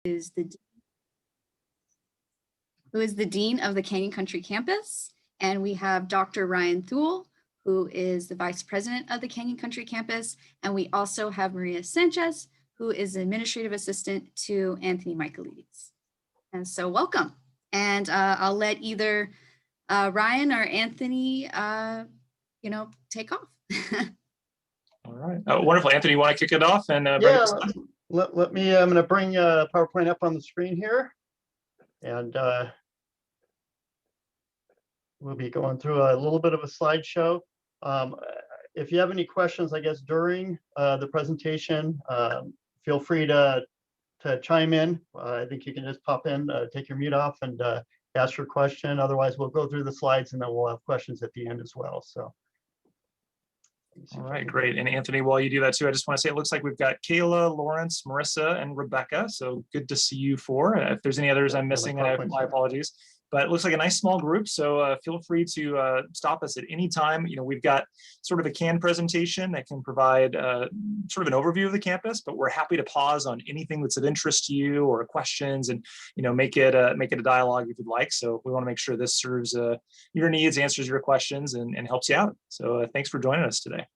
is the Dean of the Canyon Country Campus. And we have Dr. Ryan Thule, who is the Vice President of the Canyon Country Campus. And we also have Maria Sanchez, who is the Administrative Assistant to Anthony Michaelides. And so welcome. And I'll let either Ryan or Anthony, take off. All right. Wonderful. Anthony, you want to kick it off? And yeah, let me, I'm going to bring PowerPoint up on the screen here. And we'll be going through a little bit of a slideshow. If you have any questions, I guess, during the presentation, feel free to chime in. I think you can just pop in, take your mute off and ask your question. Otherwise, we'll go through the slides and then we'll have questions at the end as well. So. All right, great. And Anthony, while you do that too, I just want to say it looks like we've got Kayla, Lawrence, Marissa, and Rebecca. So good to see you four. If there's any others I'm missing, my apologies. But it looks like a nice small group. So feel free to stop us at any time. We've got sort of a canned presentation that can provide sort of an overview of the campus, but we're happy to pause on anything that's of interest to you or questions and, make it a dialogue if you'd like. So we want to make sure this serves your needs, answers your questions, and helps you out. So thanks for joining us today.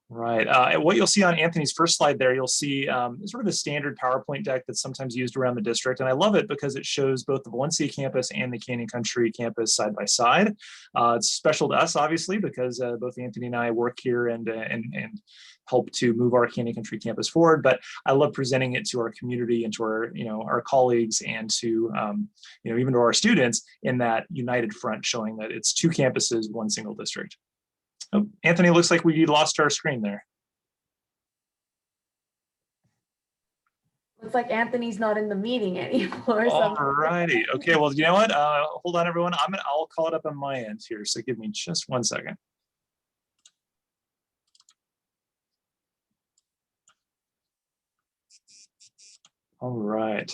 Right. What you'll see on Anthony's first slide there, you'll see sort of a standard PowerPoint deck that's sometimes used around the district. And I love it because it shows both the Valencia campus and the Canyon Country campus side by side. It's special to us, obviously, because both Anthony and I work here and help to move our Canyon Country campus forward. But I love presenting it to our community and to our, our colleagues and to, even to our students in that united front, showing that it's two campuses, one single district. Oh, Anthony, looks like we lost our screen there. Looks like Anthony's not in the meeting anymore. All righty. Okay, well, you know what? Hold on, everyone. I'll call it up on my end here. So give me just 1 second. All right.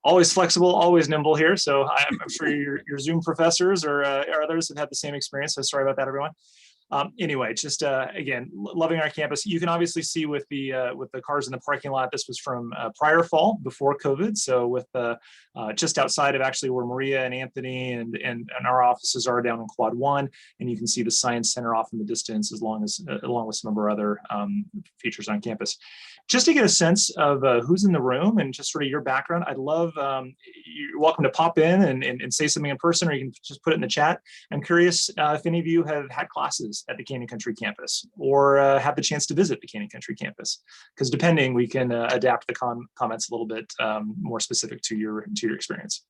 Always flexible, always nimble here. So I'm sure your Zoom professors or others have had the same experience. So sorry about that, everyone. Anyway, just again, loving our campus. You can obviously see with the cars in the parking lot, this was from prior fall before COVID. So with just outside of actually where Maria and Anthony and our offices are down in Quad 1, and you can see the Science Center off in the distance, along with some of our other features on campus. Just to get a sense of who's in the room and just sort of your background, I'd love, you're welcome to pop in and say something in person, or you can just put it in the chat. I'm curious if any of you have had classes at the Canyon Country campus or have the chance to visit the Canyon Country campus, because depending, we can adapt the comments a little bit more specific to your experience.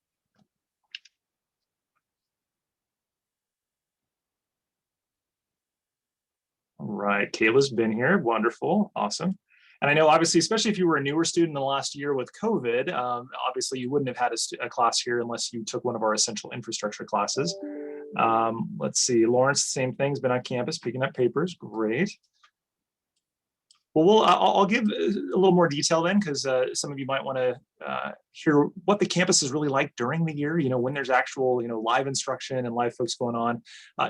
All right, Kayla's been here, wonderful, awesome. And I know, obviously, especially if you were a newer student in the last year with COVID, obviously you wouldn't have had a class here unless you took one of our essential infrastructure classes. Let's see, Lawrence, same thing, has been on campus picking up papers, great. Well, I'll give a little more detail then, because some of you might want to hear what the campus is really like during the year, when there's actual, live instruction and live folks going on.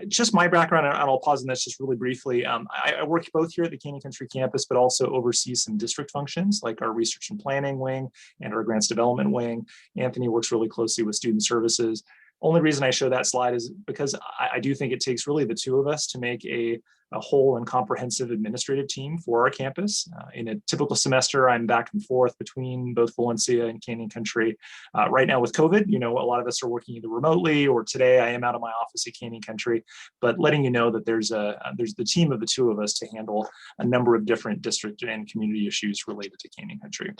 Just my background, and I'll pause on this just really briefly. I work both here at the Canyon Country campus, but also oversee some district functions like our research and planning wing and our grants development wing. Anthony works really closely with student services. Only reason I show that slide is because I do think it takes really the two of us to make a whole and comprehensive administrative team for our campus. In a typical semester, I'm back and forth between both Valencia and Canyon Country. Right now with COVID, a lot of us are working either remotely, or today I am out of my office at Canyon Country, but letting you know that there's the team of the two of us to handle a number of different district and community issues related to Canyon Country.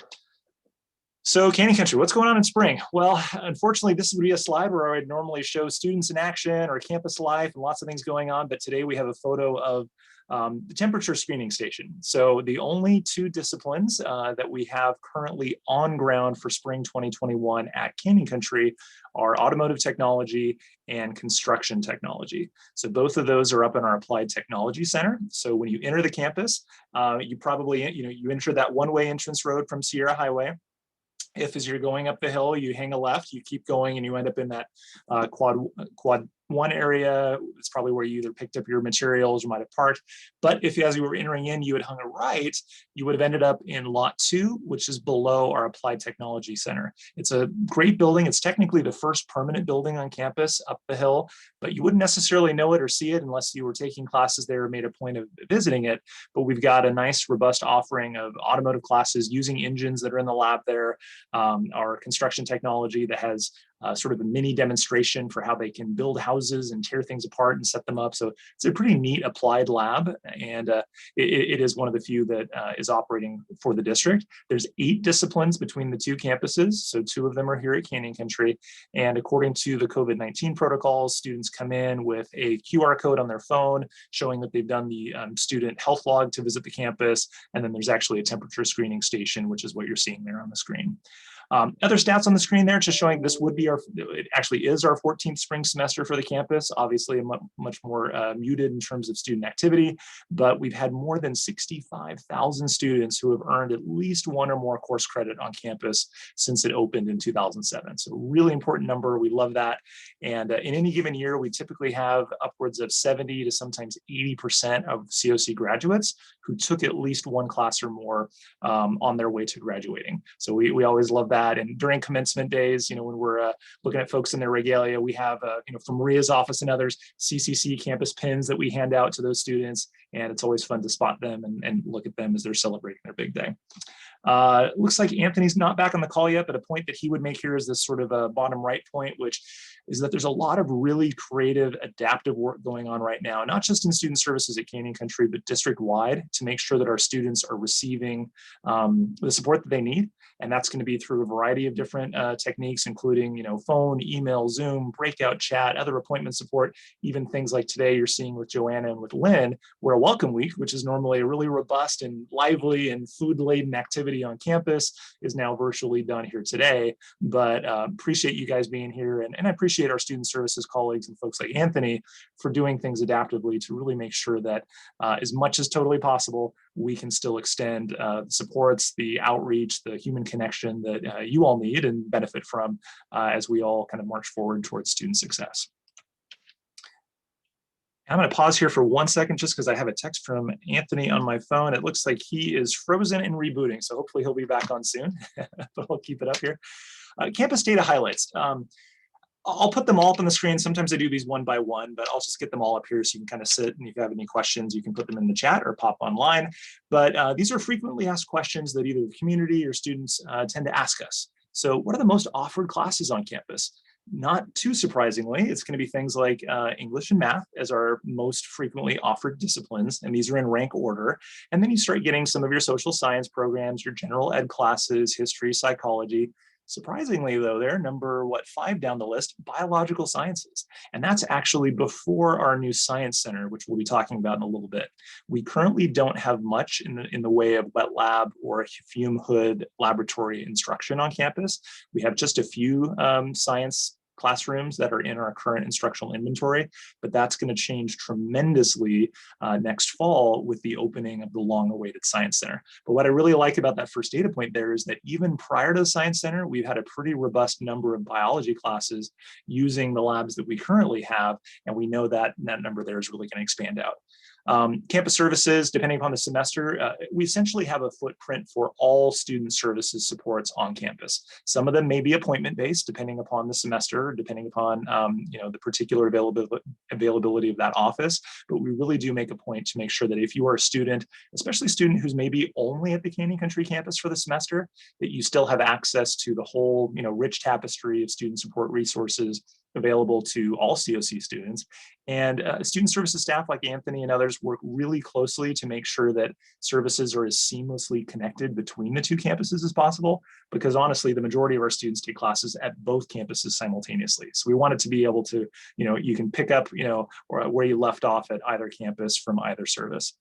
So Canyon Country, what's going on in spring? Well, unfortunately, this would be a slide where I'd normally show students in action or campus life and lots of things going on. But today we have a photo of the temperature screening station. So the only two disciplines that we have currently on ground for spring 2021 at Canyon Country are automotive technology and construction technology. So both of those are up in our Applied Technology Center. So when you enter the campus, you probably, you enter that one-way entrance road from Sierra Highway. If as you're going up the hill, you hang a left, you keep going, and you end up in that quad one area is probably where you either picked up your materials or might have parked. But if as you were entering in, you had hung a right, you would have ended up in lot 2, which is below our Applied Technology Center. It's a great building. It's technically the first permanent building on campus up the hill, but you wouldn't necessarily know it or see it unless you were taking classes there or made a point of visiting it. But we've got a nice, robust offering of automotive classes using engines that are in the lab there, our construction technology that has sort of a mini demonstration for how they can build houses and tear things apart and set them up. So it's a pretty neat applied lab, and it is one of the few that is operating for the district. There's 8 disciplines between the 2 campuses, so 2 of them are here at Canyon Country. And according to the COVID-19 protocols, students come in with a QR code on their phone showing that they've done the student health log to visit the campus, and then there's actually a temperature screening station, which is what you're seeing there on the screen. Other stats on the screen there, just showing this would be it actually is our 14th spring semester for the campus, obviously much more muted in terms of student activity, but we've had more than 65,000 students who have earned at least 1 or more course credit on campus since it opened in 2007. So really important number, we love that. And in any given year, we typically have upwards of 70 to sometimes 80% of COC graduates who took at least 1 class or more on their way to graduating. So we always love that. And during commencement days, when we're looking at folks in their regalia, we have, from Maria's office and others, CCC campus pins that we hand out to those students. And it's always fun to spot them and look at them as they're celebrating their big day. Looks like Anthony's not back on the call yet, but a point that he would make here is this sort of a bottom right point, which is that there's a lot of really creative, adaptive work going on right now, not just in student services at Canyon Country, but district-wide, to make sure that our students are receiving the support that they need. And that's going to be through a variety of different techniques, including, phone, email, Zoom, breakout chat, other appointment support, even things like today you're seeing with Joanna and with Lynn, where a welcome week, which is normally a really robust and lively and food-laden activity on campus, is now virtually done here today. But appreciate you guys being here, and I appreciate our student services colleagues and folks like Anthony for doing things adaptively to really make sure that as much as totally possible, we can still extend the supports, the outreach, the human connection that you all need and benefit from as we all kind of march forward towards student success. I'm going to pause here for 1 second just because I have a text from Anthony on my phone. It looks like he is frozen and rebooting, so hopefully he'll be back on soon, but I'll keep it up here. Campus data highlights. I'll put them all up on the screen. Sometimes I do these one by one, but I'll just get them all up here so you can kind of sit, and if you have any questions, you can put them in the chat or pop online. But these are frequently asked questions that either the community or students tend to ask us. So what are the most offered classes on campus? Not too surprisingly, it's going to be things like English and math as our most frequently offered disciplines, and these are in rank order. And then you start getting some of your social science programs, your general ed classes, history, psychology. Surprisingly, though, they're number 5 down the list, biological sciences. And that's actually before our new science center, which we'll be talking about in a little bit. We currently don't have much in the way of wet lab or fume hood laboratory instruction on campus. We have just a few science classrooms that are in our current instructional inventory, but that's going to change tremendously next fall with the opening of the long-awaited Science Center. But what I really like about that first data point there is that even prior to the Science Center, we've had a pretty robust number of biology classes using the labs that we currently have, and we know that that number there is really going to expand out. Campus services, depending upon the semester, we essentially have a footprint for all student services supports on campus. Some of them may be appointment-based, depending upon the semester, depending upon the particular availability of that office. But we really do make a point to make sure that if you are a student, especially a student who's maybe only at the Canyon Country campus for the semester, that you still have access to the whole rich tapestry of student support resources available to all COC students. And student services staff like Anthony and others work really closely to make sure that services are as seamlessly connected between the 2 campuses as possible, because honestly, the majority of our students take classes at both campuses simultaneously. So we want it to be able to, you can pick up, or where you left off at either campus from either service.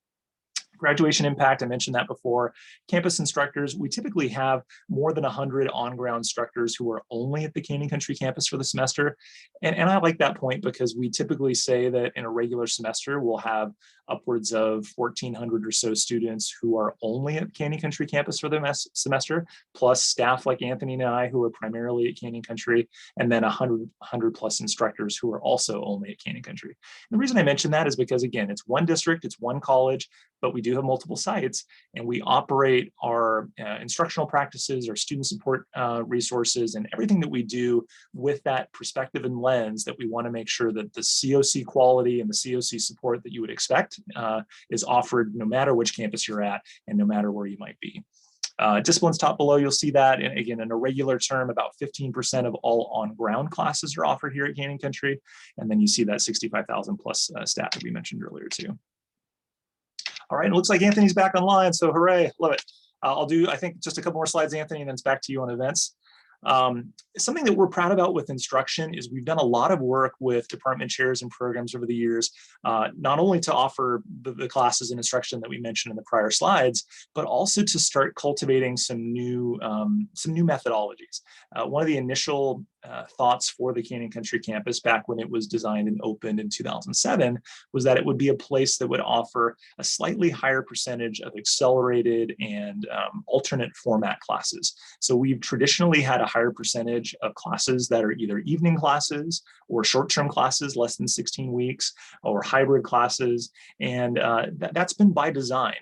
Graduation impact, I mentioned that before. Campus instructors, we typically have more than 100 on-ground instructors who are only at the Canyon Country campus for the semester. And I like that point because we typically say that in a regular semester, we'll have upwards of 1,400 or so students who are only at Canyon Country campus for the semester, plus staff like Anthony and I who are primarily at Canyon Country, and then 100 plus instructors who are also only at Canyon Country. And the reason I mention that is because, again, it's one district, it's one college, but we do have multiple sites, and we operate our instructional practices, our student support resources, and everything that we do with that perspective and lens that we want to make sure that the COC quality and the COC support that you would expect is offered no matter which campus you're at and no matter where you might be. Disciplines top below, you'll see that, and again, in a regular term, about 15% of all on-ground classes are offered here at Canyon Country, and then you see that 65,000 plus staff that we mentioned earlier too. All right, it looks like Anthony's back online, so hooray, love it. I'll do, I think, just a couple more slides, Anthony, and then it's back to you on events. Something that we're proud about with instruction is we've done a lot of work with department chairs and programs over the years, not only to offer the classes and instruction that we mentioned in the prior slides, but also to start cultivating some new methodologies. One of the initial thoughts for the Canyon Country campus back when it was designed and opened in 2007 was that it would be a place that would offer a slightly higher percentage of accelerated and alternate format classes. So we've traditionally had a higher percentage of classes that are either evening classes or short-term classes, less than 16 weeks, or hybrid classes, and that's been by design.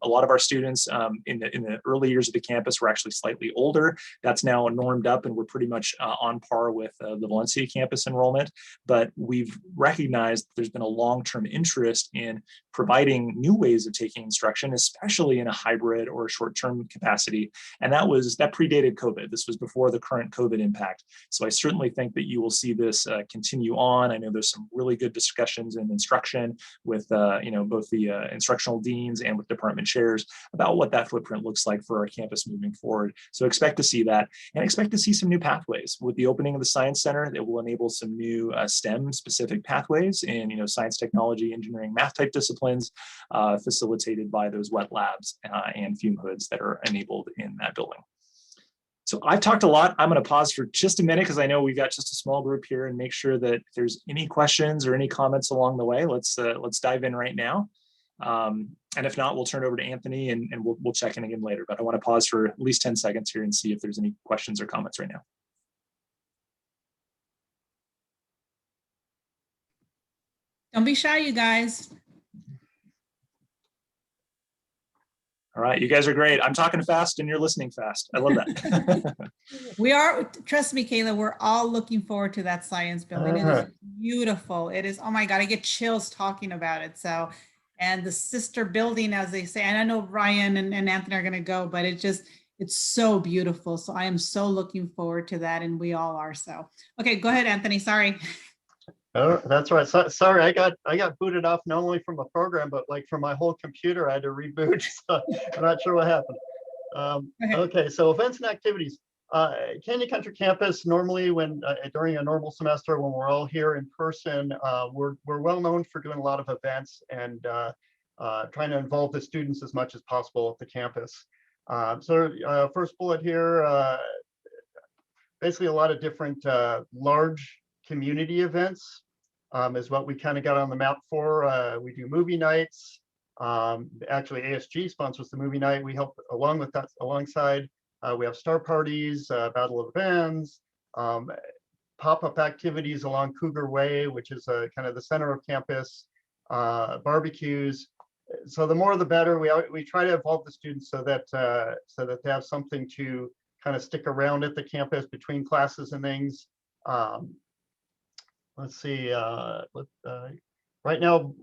A lot of our students in the early years of the campus were actually slightly older. That's now normed up, and we're pretty much on par with the Valencia campus enrollment, but we've recognized there's been a long-term interest in providing new ways of taking instruction, especially in a hybrid or a short-term capacity, and that predated COVID. This was before the current COVID impact. So I certainly think that you will see this continue on. I know there's some really good discussions in instruction with both the instructional deans and with department chairs about what that footprint looks like for our campus moving forward. So expect to see that, and expect to see some new pathways. With the opening of the Science Center, that will enable some new STEM specific pathways in science, technology, engineering, math type disciplines, facilitated by those wet labs and fume hoods that are enabled in that building. So I've talked a lot. I'm going to pause for just a minute because I know we've got just a small group here, and make sure that if there's any questions or any comments along the way, let's dive in right now. And if not, we'll turn it over to Anthony and we'll check in again later. But I want to pause for at least 10 seconds here and see if there's any questions or comments right now. Don't be shy, you guys. All right, you guys are great. I'm talking fast and you're listening fast. I love that. We are, trust me, Kayla, we're all looking forward to that science building. It is beautiful. It is, oh my God, I get chills talking about it. So, and the sister building, as they say, and I know Ryan and Anthony are gonna go, but it's so beautiful. So I am so looking forward to that, and we all are. So, okay, go ahead, Anthony, sorry. Oh, that's right. So, sorry, I got booted off not only from the program, but like from my whole computer. I had to reboot. So I'm not sure what happened. Okay, so events and activities. Canyon Country campus, normally when during a normal semester when we're all here in person, we're well known for doing a lot of events and trying to involve the students as much as possible at the campus. First bullet here, basically a lot of different large community events is what we kind of got on the map for. We do movie nights. Actually, ASG sponsors the movie night. We help along with that alongside. We have star parties, Battle of the Bands, pop-up activities along Cougar Way, which is kind of the center of campus, barbecues. So the more the better. We try to involve the students so that they have something to kind of stick around at the campus between classes and things. Let's see. Right now,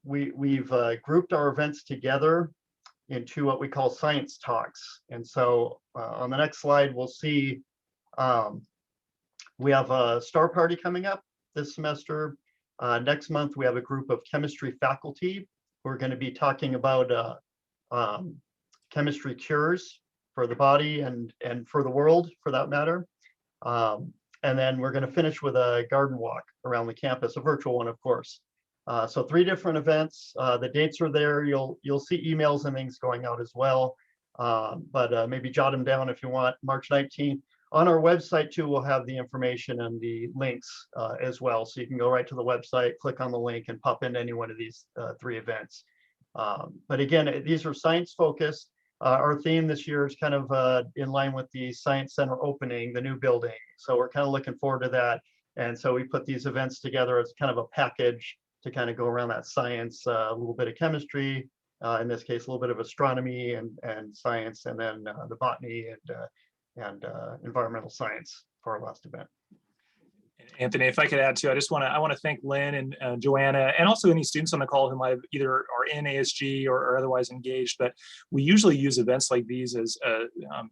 we've grouped our events together into what we call science talks. And so on the next slide, we'll see we have a star party coming up this semester. Next month, we have a group of chemistry faculty who are going to be talking about chemistry cures for the body and for the world, for that matter. And then we're going to finish with a garden walk around the campus, a virtual one, of course. So 3 different events. The dates are there. You'll see emails and things going out as well. But maybe jot them down if you want. March 19th. On our website too, we'll have the information and the links as well. So you can go right to the website, click on the link, and pop into any one of these 3 events. But again, these are science focused. Our theme this year is kind of in line with the Science Center opening, the new building. So we're kind of looking forward to that. And so we put these events together as kind of a package to kind of go around that science, a little bit of chemistry, in this case, a little bit of astronomy and science, and then the botany and environmental science for our last event. Anthony, if I could add to, I want to thank Lynn and Joanna, and also any students on the call who might have either are in ASG or otherwise engaged. But we usually use events like these as a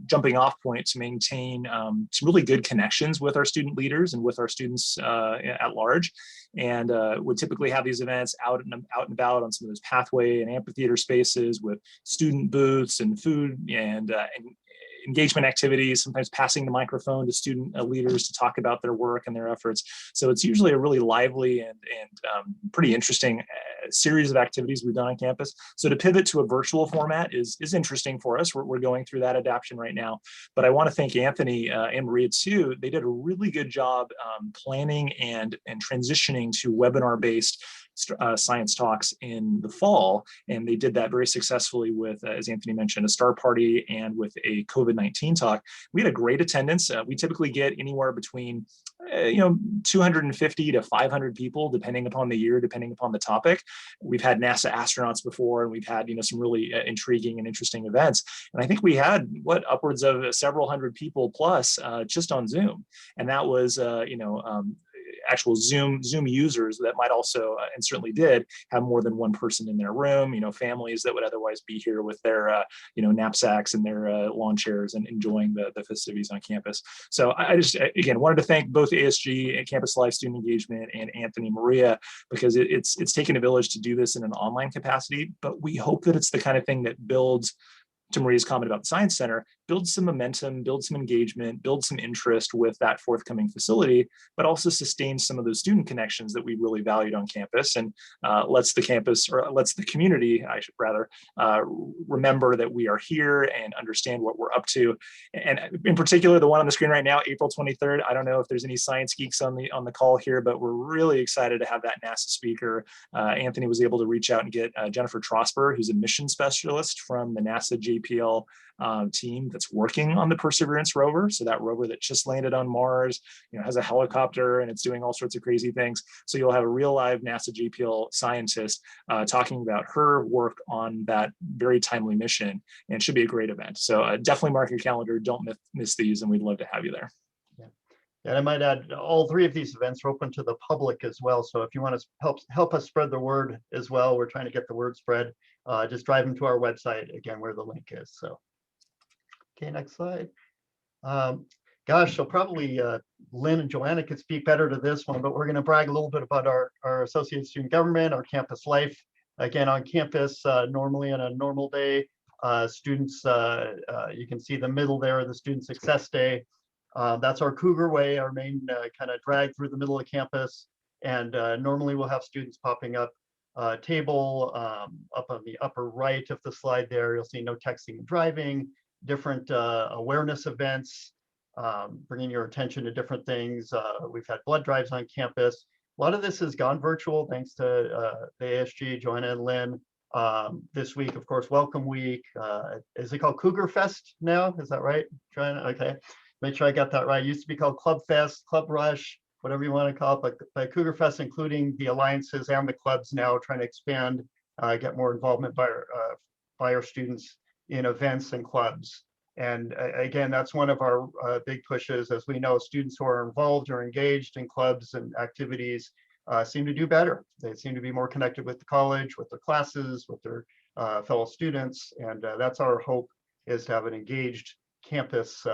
jumping off point to maintain some really good connections with our student leaders and with our students at large. And would typically have these events out and about on some of those pathway and amphitheater spaces with student booths and food and engagement activities, sometimes passing the microphone to student leaders to talk about their work and their efforts. So it's usually a really lively and pretty interesting series of activities we've done on campus. So to pivot to a virtual format is interesting for us. We're going through that adaptation right now. But I want to thank Anthony and Maria too. They did a really good job planning and transitioning to webinar-based science talks in the fall, and they did that very successfully with, as Anthony mentioned, a star party and with a COVID-19 talk. We had a great attendance. We typically get anywhere between 250 to 500 people, depending upon the year, depending upon the topic. We've had NASA astronauts before, and we've had some really intriguing and interesting events. And I think we had upwards of several hundred people plus just on Zoom, and that was actual Zoom users that might also, and certainly did, have more than one person in their room, families that would otherwise be here with their, knapsacks and their lawn chairs and enjoying the festivities on campus. So I just, again, wanted to thank both ASG and Campus Live Student Engagement and Anthony Maria, because it's taken a village to do this in an online capacity, but we hope that it's the kind of thing that builds, to Maria's comment about the Science Center, build some momentum, build some engagement, build some interest with that forthcoming facility, but also sustain some of those student connections that we really valued on campus, and lets the community, I should rather, remember that we are here and understand what we're up to. And in particular, the one on the screen right now, April 23rd, I don't know if there's any science geeks on the call here, but we're really excited to have that NASA speaker. Anthony was able to reach out and get Jennifer Trosper, who's a mission specialist from the NASA JPL team that's working on the Perseverance rover. So that rover that just landed on Mars, has a helicopter and it's doing all sorts of crazy things. So you'll have a real live NASA JPL scientist talking about her work on that very timely mission, and it should be a great event. So definitely mark your calendar. Don't miss these, and we'd love to have you there. Yeah. And I might add, all 3 of these events are open to the public as well. So if you want to help us spread the word as well, we're trying to get the word spread. Just drive them to our website, again, where the link is. So, okay, next slide. Gosh, so probably Lynn and Joanna could speak better to this one, but we're going to brag a little bit about our Associate Student Government, our campus life. Again, on campus, normally on a normal day, students, you can see the middle there, the Student Success Day. That's our Cougar Way, our main kind of drag through the middle of campus. And normally we'll have students popping up table up on the upper right of the slide there. You'll see no texting and driving, different awareness events, bringing your attention to different things. We've had blood drives on campus. A lot of this has gone virtual thanks to the ASG, Joanna and Lynn. This week, of course, Welcome Week. Is it called Cougar Fest now? Is that right, Joanna? Okay, make sure I got that right. It used to be called Club Fest, Club Rush, whatever you want to call it, but by Cougar Fest, including the alliances and the clubs now trying to expand, get more involvement by our students in events and clubs. And again, that's one of our big pushes. As we know, students who are involved or engaged in clubs and activities seem to do better. They seem to be more connected with the college, with their classes, with their fellow students. And that's our hope, is to have an engaged campus.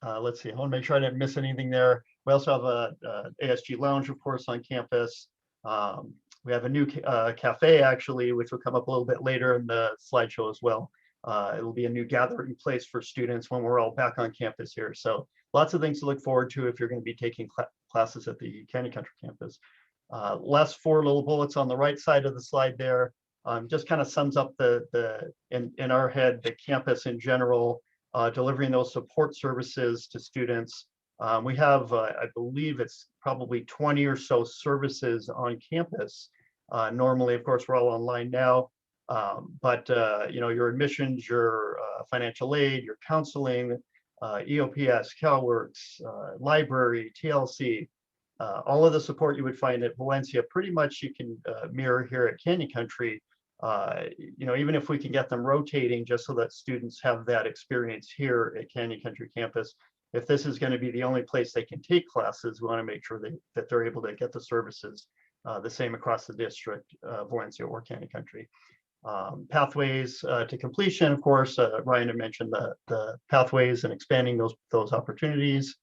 Let's see, I want to make sure I didn't miss anything there. We also have a ASG Lounge, of course, on campus. We have a new cafe, actually, which will come up a little bit later in the slideshow as well. It'll be a new gathering place for students when we're all back on campus here. So lots of things to look forward to if you're going to be taking classes at the Canyon Country campus. Last four little bullets on the right side of the slide there just kind of sums up in our head, the campus in general, delivering those support services to students. We have, I believe it's probably 20 or so services on campus. Normally, of course, we're all online now, but you know, your admissions, your financial aid, your counseling, EOPS, CalWORKS, library, TLC, all of the support you would find at Valencia, pretty much you can mirror here at Canyon Country. You know, even if we can get them rotating just so that students have that experience here at Canyon Country campus, if this is going to be the only place they can take classes, we want to make sure that they're able to get the services the same across the district, Valencia or Canyon Country. Pathways to completion, of course, Ryan had mentioned the pathways and expanding those opportunities,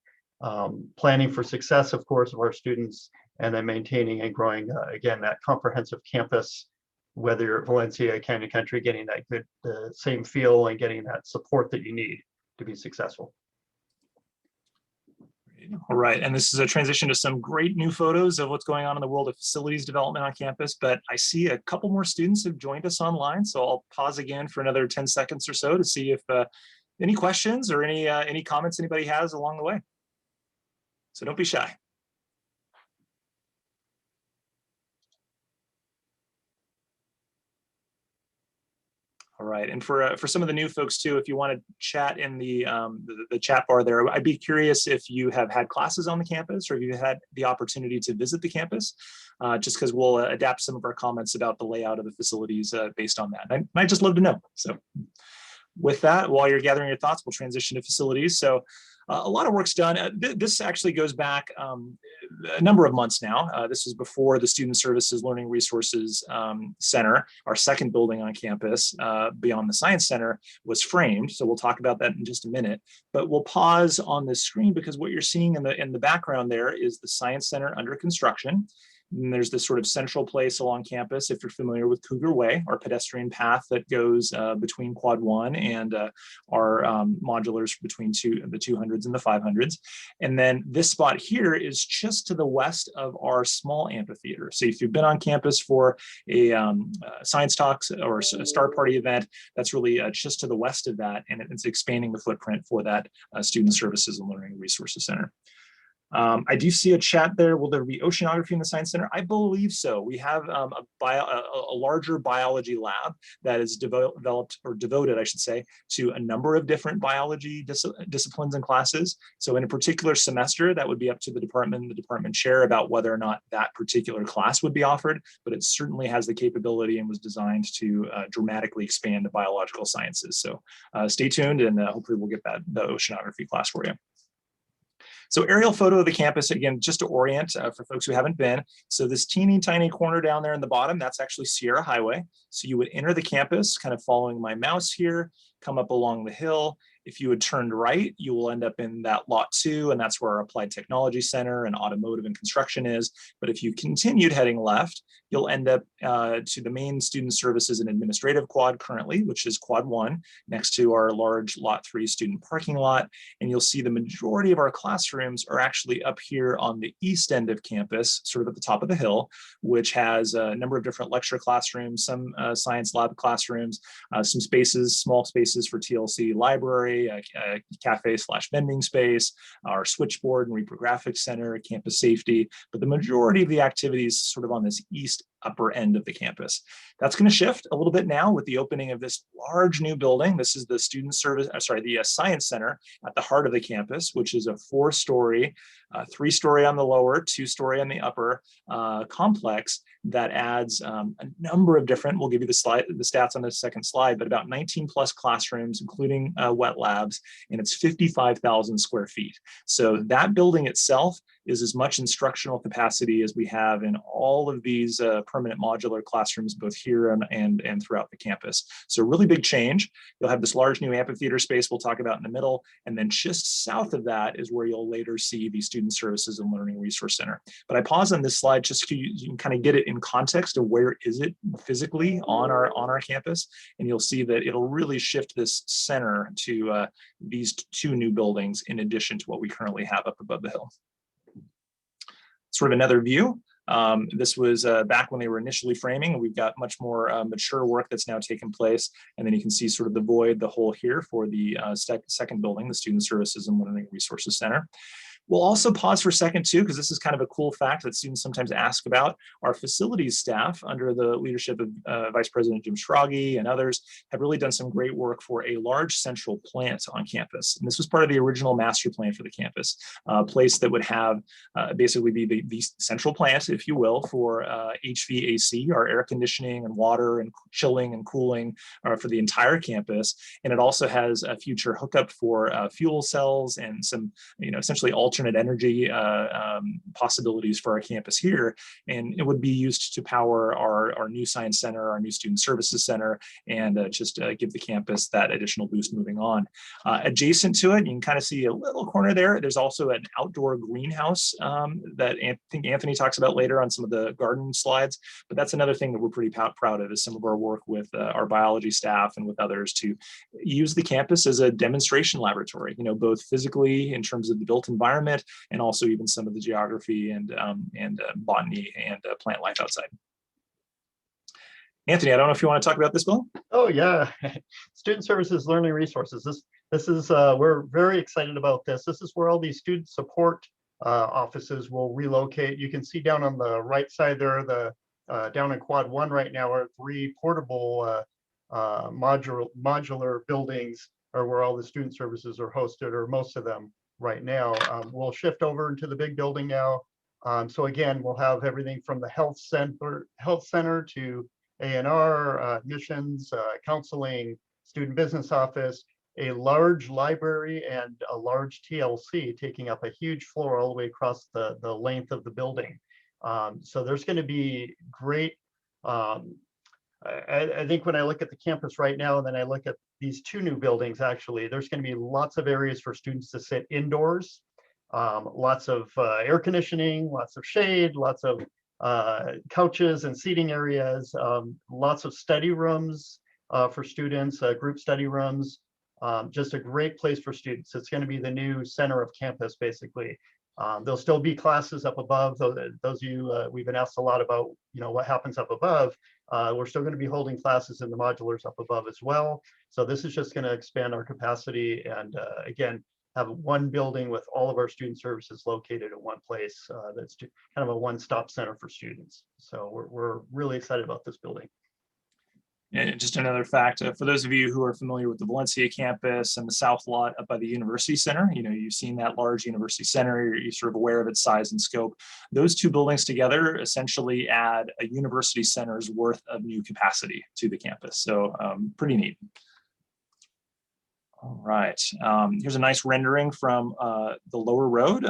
planning for success, of course, of our students, and then maintaining and growing, again, that comprehensive campus, whether you're at Valencia, Canyon Country, getting that good, same feel and getting that support that you need to be successful. All right, and this is a transition to some great new photos of what's going on in the world of facilities development on campus, but I see a couple more students have joined us online, so I'll pause again for another 10 seconds or so to see if any questions or any comments anybody has along the way. So don't be shy. All right, and for some of the new folks too, if you want to chat in the chat bar there, I'd be curious if you have had classes on the campus or if you've had the opportunity to visit the campus, just because we'll adapt some of our comments about the layout of the facilities based on that. And I'd just love to know. So with that, while you're gathering your thoughts, we'll transition to facilities. So a lot of work's done. This actually goes back a number of months now. This is before the Student Services Learning Resources Center, our second building on campus beyond the Science Center, was framed. So we'll talk about that in just a minute, but we'll pause on this screen because what you're seeing in the background there is the Science Center under construction. And there's this sort of central place along campus, if you're familiar with Cougar Way, our pedestrian path that goes between Quad 1 and our modulars between the 200s and the 500s. And then this spot here is just to the west of our small amphitheater. So if you've been on campus for a science talks or a Star Party event, that's really just to the west of that, and it's expanding the footprint for that Student Services and Learning Resources Center. I do see a chat there. Will there be oceanography in the Science Center? I believe so. We have a larger biology lab that is developed or devoted, I should say, to a number of different biology disciplines and classes. So in a particular semester, that would be up to the department chair about whether or not that particular class would be offered, but it certainly has the capability and was designed to dramatically expand the biological sciences. So stay tuned and hopefully we'll get the oceanography class for you. So aerial photo of the campus, again, just to orient for folks who haven't been. So this teeny tiny corner down there in the bottom, that's actually Sierra Highway. So you would enter the campus kind of following my mouse here, come up along the hill. If you had turned right, you will end up in that lot 2, and that's where our Applied Technology Center and Automotive and Construction is. But if you continued heading left, you'll end up to the main Student Services and Administrative Quad currently, which is Quad 1, next to our large Lot 3 student parking lot. And you'll see the majority of our classrooms are actually up here on the east end of campus, sort of at the top of the hill, which has a number of different lecture classrooms, some science lab classrooms, some spaces, small spaces for TLC library, a cafe/vending space, our switchboard and reprographics center, campus safety, but the majority of the activities sort of on this east upper end of the campus. That's going to shift a little bit now with the opening of this large new building. This is the the Science Center at the heart of the campus, which is a 4-story, 3-story on the lower, 2-story on the upper complex that adds a number of different, we'll give you the stats on the second slide, but about 19 plus classrooms, including wet labs, and it's 55,000 square feet. So that building itself is as much instructional capacity as we have in all of these permanent modular classrooms, both here and throughout the campus. So really big change. You'll have this large new amphitheater space we'll talk about in the middle, and then just south of that is where you'll later see the Student Services and Learning Resource Center. But I pause on this slide just so you can kind of get it in context of where is it physically on our campus, and you'll see that it'll really shift this center to these 2 new buildings in addition to what we currently have up above the hill. Sort of another view This was back when they were initially framing. We've got much more mature work that's now taken place. And then you can see sort of the void, the hole here for the second building, the Student Services and Learning Resources Center. We'll also pause for a second too, because this is kind of a cool fact that students sometimes ask about. Our facilities staff, under the leadership of Vice President Jim Schrage and others, have really done some great work for a large central plant on campus. And this was part of the original master plan for the campus, a place that would have basically be the central plant, if you will, for HVAC, our air conditioning and water and chilling and cooling for the entire campus. And it also has a future hookup for fuel cells and some, essentially alternate energy possibilities for our campus here. And it would be used to power our new science center, our new student services center, and just give the campus that additional boost moving on. Adjacent to it, you can kind of see a little corner there. There's also an outdoor greenhouse that I think Anthony talks about later on some of the garden slides, but that's another thing that we're pretty proud of, is some of our work with our biology staff and with others to use the campus as a demonstration laboratory, both physically in terms of the built environment, and also even some of the geography and botany and plant life outside. Anthony, I don't know if you want to talk about this, Bill? Oh yeah, Student Services Learning Resources. This is we're very excited about this. This is where all these student support offices will relocate. You can see down on the right side there, the down in Quad 1 right now are 3 portable modular buildings, are where all the student services are hosted, or most of them right now. We'll shift over into the big building now. So again, we'll have everything from the health center to A&R, admissions, counseling, student business office, a large library, and a large TLC taking up a huge floor all the way across the length of the building. So there's going to be great. I think when I look at the campus right now, and then I look at these 2 new buildings, actually, there's going to be lots of areas for students to sit indoors, lots of air conditioning, lots of shade, lots of couches and seating areas, lots of study rooms for students, group study rooms, just a great place for students. It's going to be the new center of campus, basically. There'll still be classes up above. Those of you, we've been asked a lot about, what happens up above. We're still going to be holding classes in the modulars up above as well. So this is just going to expand our capacity and again, have one building with all of our student services located in one place. That's kind of a one-stop center for students. So we're really excited about this building. And just another fact, for those of you who are familiar with the Valencia campus and the South Lot up by the University Center, you've seen that large University Center, you're sort of aware of its size and scope. Those 2 buildings together essentially add a University Center's worth of new capacity to the campus. So pretty neat. All right, here's a nice rendering from the lower road.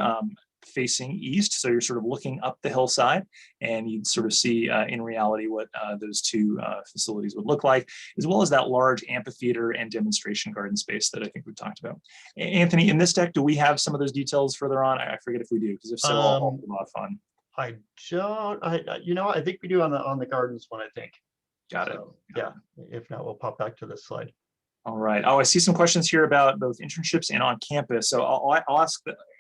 Facing east, so you're sort of looking up the hillside, and you'd sort of see in reality what those 2 facilities would look like, as well as that large amphitheater and demonstration garden space that I think we've talked about. Anthony, in this deck, do we have some of those details further on? I forget if we do, because if so, I'll put them off on. I don't. I think we do on the gardens one. I think. Got it. Yeah. If not, we'll pop back to this slide. All right. Oh, I see some questions here about both internships and on campus. So I'll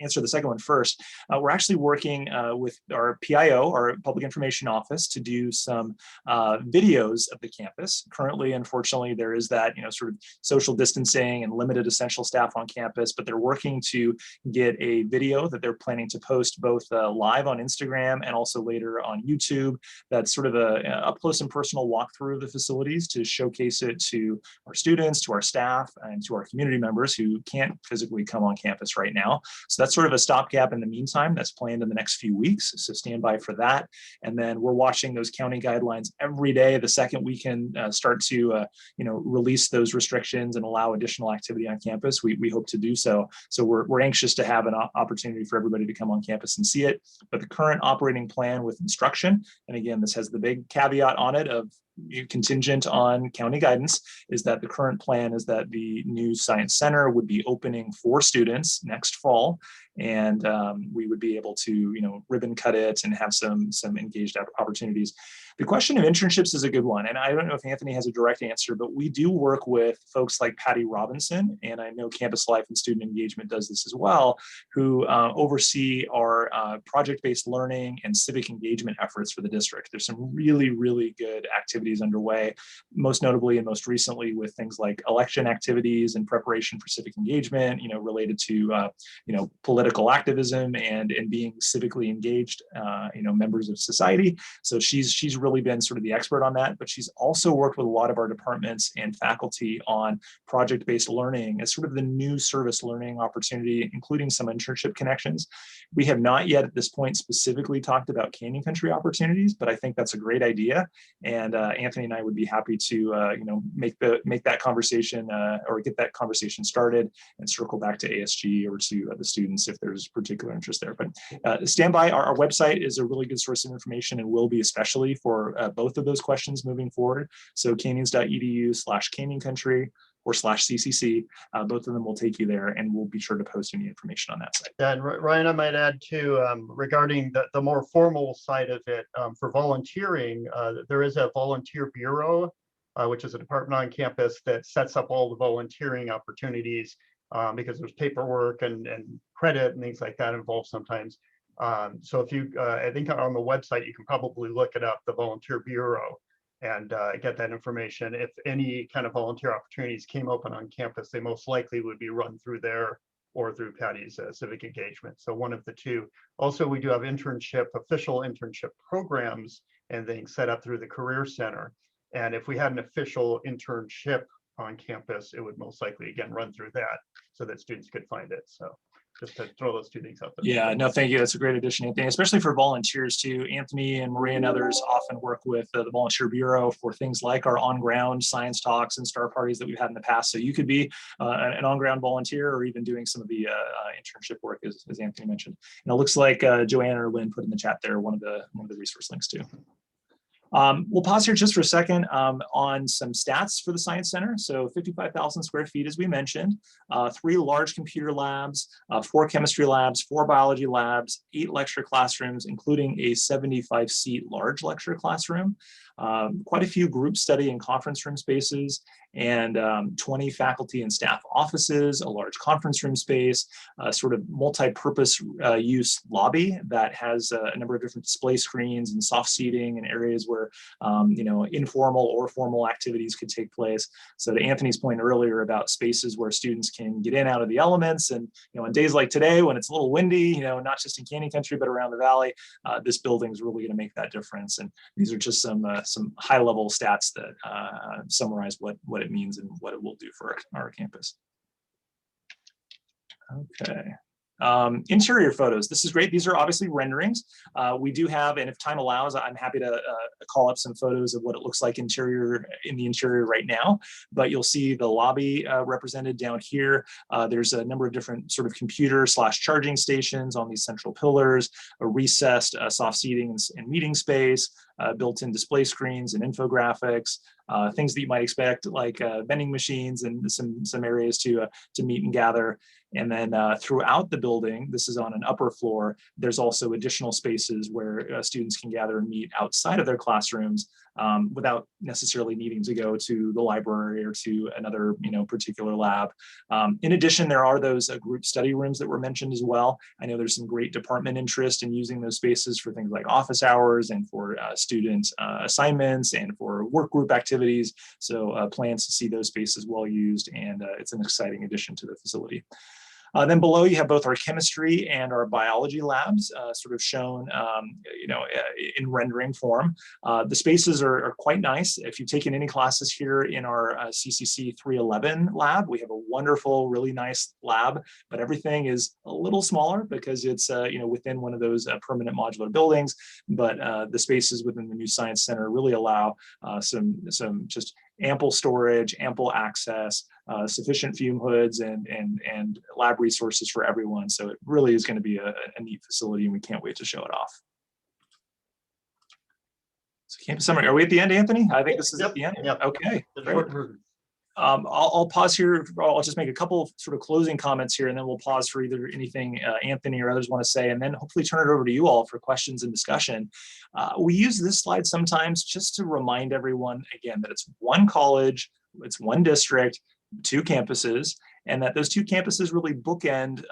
answer the second one first. We're actually working with our PIO, our Public Information Office, to do some videos of the campus. Currently, unfortunately, there is that sort of social distancing and limited essential staff on campus, but they're working to get a video that they're planning to post both live on Instagram and also later on YouTube. That's sort of a up close and personal walkthrough of the facilities to showcase it to our students, to our staff, and to our community members who can't physically come on campus right now. So that's sort of a stopgap in the meantime that's planned in the next few weeks. So stand by for that. And then we're watching those county guidelines every day. The second we can start to release those restrictions and allow additional activity on campus, we hope to do so. So we're anxious to have an opportunity for everybody to come on campus and see it. But the current operating plan with instruction, and again, this has the big caveat on it of contingent on county guidance, is that the current plan is that the new science center would be opening for students next fall, and we would be able to ribbon cut it and have some engaged opportunities. The question of internships is a good one. And I don't know if Anthony has a direct answer, but we do work with folks like Patty Robinson, and I know Campus Life and Student Engagement does this as well, who oversee our project-based learning and civic engagement efforts for the district. There's some really, really good activities underway, most notably and most recently with things like election activities and preparation for civic engagement, related to, political activism and being civically engaged, members of society. So she's really been sort of the expert on that, but she's also worked with a lot of our departments and faculty on project-based learning as sort of the new service learning opportunity, including some internship connections. We have not yet at this point specifically talked about Canyon Country opportunities, but I think that's a great idea. And Anthony and I would be happy to, make that conversation or get that conversation started and circle back to ASG or to the students if there's particular interest there. But stand by, our website is a really good source of information and will be especially for both of those questions moving forward. So canyons.edu/Canyon Country or /CCC, both of them will take you there, and we'll be sure to post any information on that site. Yeah, and Ryan, I might add too, regarding the more formal side of it, for volunteering, there is a volunteer bureau, which is a department on campus that sets up all the volunteering opportunities, because there's paperwork and credit and things like that involved sometimes. So if you, I think on the website, you can probably look it up, the volunteer bureau, and get that information. If any kind of volunteer opportunities came open on campus, they most likely would be run through there or through Patty's civic engagement. So one of the two. Also, we do have official internship programs and things set up through the Career Center. And if we had an official internship on campus, it would most likely, again, run through that so that students could find it. So just to throw those two things out there. Yeah, no, thank you. That's a great addition, Anthony, especially for volunteers too. Anthony and Maria and others often work with the Volunteer Bureau for things like our on-ground science talks and star parties that we've had in the past. So you could be an on-ground volunteer or even doing some of the internship work, as Anthony mentioned. And it looks like Joanna or Lynn put in the chat there one of the resource links too. We'll pause here just for a second on some stats for the Science Center. So 55,000 square feet, as we mentioned, 3 large computer labs, 4 chemistry labs, 4 biology labs, 8 lecture classrooms, including a 75-seat large lecture classroom, quite a few group study and conference room spaces, and 20 faculty and staff offices, a large conference room space, a sort of multi-purpose use lobby that has a number of different display screens and soft seating and areas where informal or formal activities could take place. So to Anthony's point earlier about spaces where students can get in out of the elements, and on days like today when it's a little windy, not just in Canyon Country but around the valley, this building is really going to make that difference. And these are just some high-level stats that summarize what it means and what it will do for our campus. Okay. Interior photos. This is great. These are obviously renderings. We do have, and if time allows, I'm happy to call up some photos of what it looks like in the interior right now. But you'll see the lobby represented down here. There's a number of different sort of computer/charging stations on these central pillars, a recessed soft seating and meeting space, built-in display screens and infographics, things that you might expect, like vending machines and some areas to meet and gather. And then throughout the building, this is on an upper floor, there's also additional spaces where students can gather and meet outside of their classrooms without necessarily needing to go to the library or to another particular lab. In addition, there are those group study rooms that were mentioned as well. I know there's some great department interest in using those spaces for things like office hours and for student assignments and for work group activities. So plans to see those spaces well used, and it's an exciting addition to the facility. Then below you have both our chemistry and our biology labs sort of shown in rendering form. The spaces are quite nice. If you've taken any classes here in our CCC 311 lab, we have a wonderful, really nice lab, but everything is a little smaller because it's within one of those permanent modular buildings. But the spaces within the new Science Center really allow some just ample storage, ample access, sufficient fume hoods and lab resources for everyone. So it really is going to be a neat facility, and we can't wait to show it off. So campus summary, are we at the end, Anthony? I think this is at the end. Yep. Okay. Great. I'll pause here. I'll just make a couple of sort of closing comments here, and then we'll pause for either anything Anthony or others want to say, and then hopefully turn it over to you all for questions and discussion. We use this slide sometimes just to remind everyone, again, that it's one college, it's one district, 2 campuses, and that those 2 campuses really bookend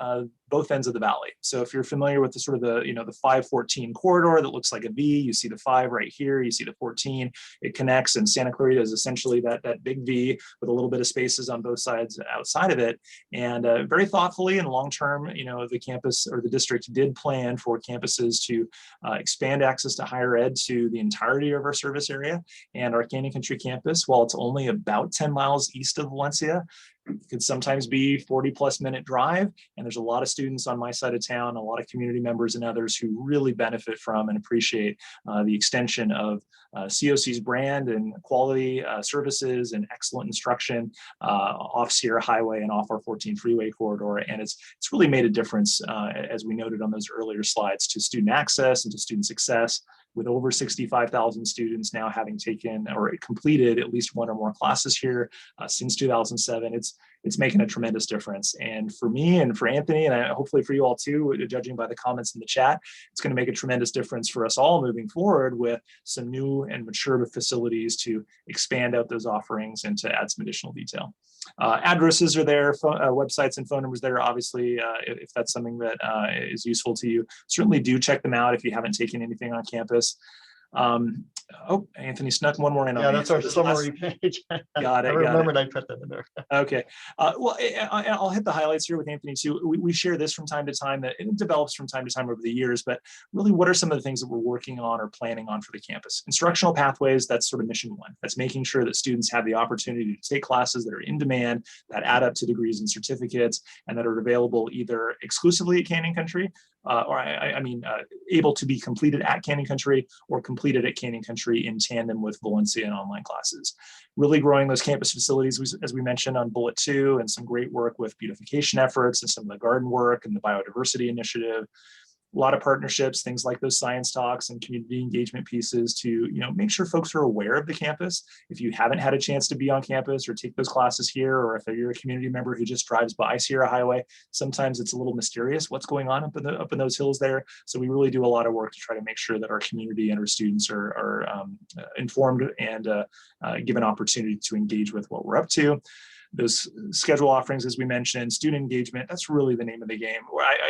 both ends of the valley. So if you're familiar with the sort of the 514 corridor that looks like a V, you see the 5 right here, you see the 14, it connects, and Santa Clarita is essentially that big V with a little bit of spaces on both sides outside of it. And very thoughtfully and long-term, the campus or the district did plan for campuses to expand access to higher ed to the entirety of our service area. And our Canyon Country campus, while it's only about 10 miles east of Valencia, could sometimes be 40+ minute drive. And there's a lot of students on my side of town, a lot of community members and others who really benefit from and appreciate the extension of COC's brand and quality services and excellent instruction off Sierra Highway and off our 14 freeway corridor. And it's really made a difference, as we noted on those earlier slides, to student access and to student success, with over 65,000 students now having taken or completed at least one or more classes here since 2007. It's making a tremendous difference. And for me and for Anthony, and hopefully for you all too, judging by the comments in the chat, it's going to make a tremendous difference for us all moving forward with some new and mature facilities to expand out those offerings and to add some additional detail. Addresses are there, websites and phone numbers there, obviously, if that's something that is useful to you. Certainly do check them out if you haven't taken anything on campus. Oh, Anthony snuck one more in. Yeah, that's our summary page. Got it. I remembered I put that in there. Okay. Well, I'll hit the highlights here with Anthony too. We share this from time to time, that it develops from time to time over the years, but really what are some of the things that we're working on or planning on for the campus? Instructional pathways, that's sort of mission 1. That's making sure that students have the opportunity to take classes that are in demand, that add up to degrees and certificates, and that are available either exclusively at Canyon Country, able to be completed at Canyon Country or completed at Canyon Country in tandem with Valencia and online classes. Really growing those campus facilities, as we mentioned on bullet 2, and some great work with beautification efforts and some of the garden work and the biodiversity initiative. A lot of partnerships, things like those science talks and community engagement pieces to make sure folks are aware of the campus. If you haven't had a chance to be on campus or take those classes here, or if you're a community member who just drives by Sierra Highway, sometimes it's a little mysterious what's going on up in those hills there. So we really do a lot of work to try to make sure that our community and our students are informed and given opportunity to engage with what we're up to. Those schedule offerings, as we mentioned, student engagement, that's really the name of the game.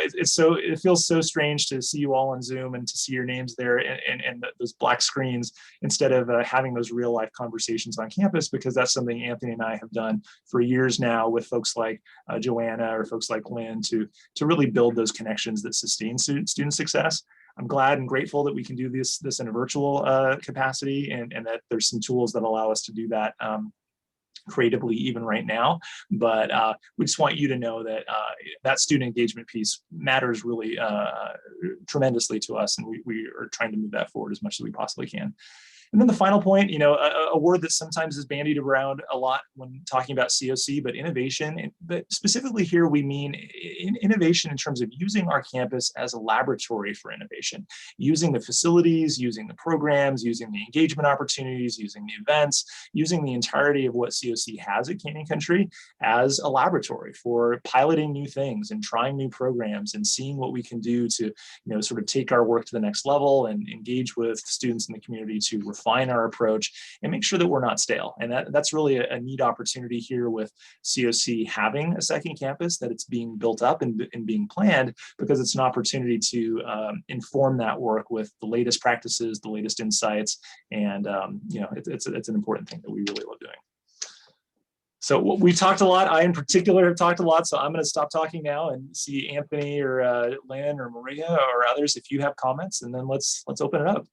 It feels so strange to see you all on Zoom and to see your names there and those black screens instead of having those real life conversations on campus, because that's something Anthony and I have done for years now with folks like Joanna or folks like Lynn to really build those connections that sustain student success. I'm glad and grateful that we can do this in a virtual capacity, and that there's some tools that allow us to do that creatively even right now. But we just want you to know that that student engagement piece matters really tremendously to us, and we are trying to move that forward as much as we possibly can. And then the final point, a word that sometimes is bandied around a lot when talking about COC, but innovation. But specifically here, we mean innovation in terms of using our campus as a laboratory for innovation, using the facilities, using the programs, using the engagement opportunities, using the events, using the entirety of what COC has at Canyon Country as a laboratory for piloting new things and trying new programs and seeing what we can do to, sort of take our work to the next level and engage with students in the community to refine our approach and make sure that we're not stale. And that's really a neat opportunity here with COC having a second campus, that it's being built up and being planned, because it's an opportunity to inform that work with the latest practices, the latest insights. And it's an important thing that we really love doing. So we've talked a lot. I in particular have talked a lot, so I'm going to stop talking now and see Anthony or Lynn or Maria or others if you have comments, and then let's open it up.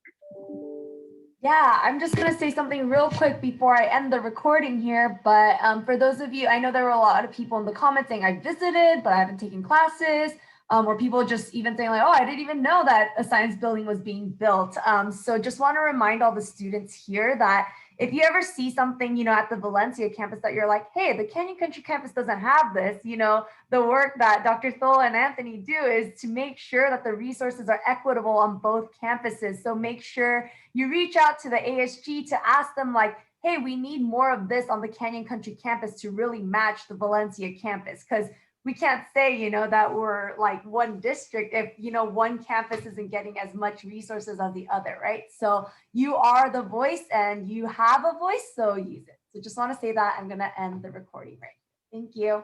Yeah, I'm just going to say something real quick before I end the recording here. But for those of you, I know there were a lot of people in the comments saying I visited, but I haven't taken classes, or people just even saying like, oh, I didn't even know that a science building was being built. So just want to remind all the students here that if you ever see something, at the Valencia campus that you're like, hey, the Canyon Country campus doesn't have this, the work that Dr. Thole and Anthony do is to make sure that the resources are equitable on both campuses. So make sure you reach out to the ASG to ask them like, hey, we need more of this on the Canyon Country campus to really match the Valencia campus. Because we can't say, you know, that we're like one district if, you know, one campus isn't getting as much resources as the other, right? So you are the voice and you have a voice, so use it. So just want to say that. I'm going to end the recording right here. Thank you.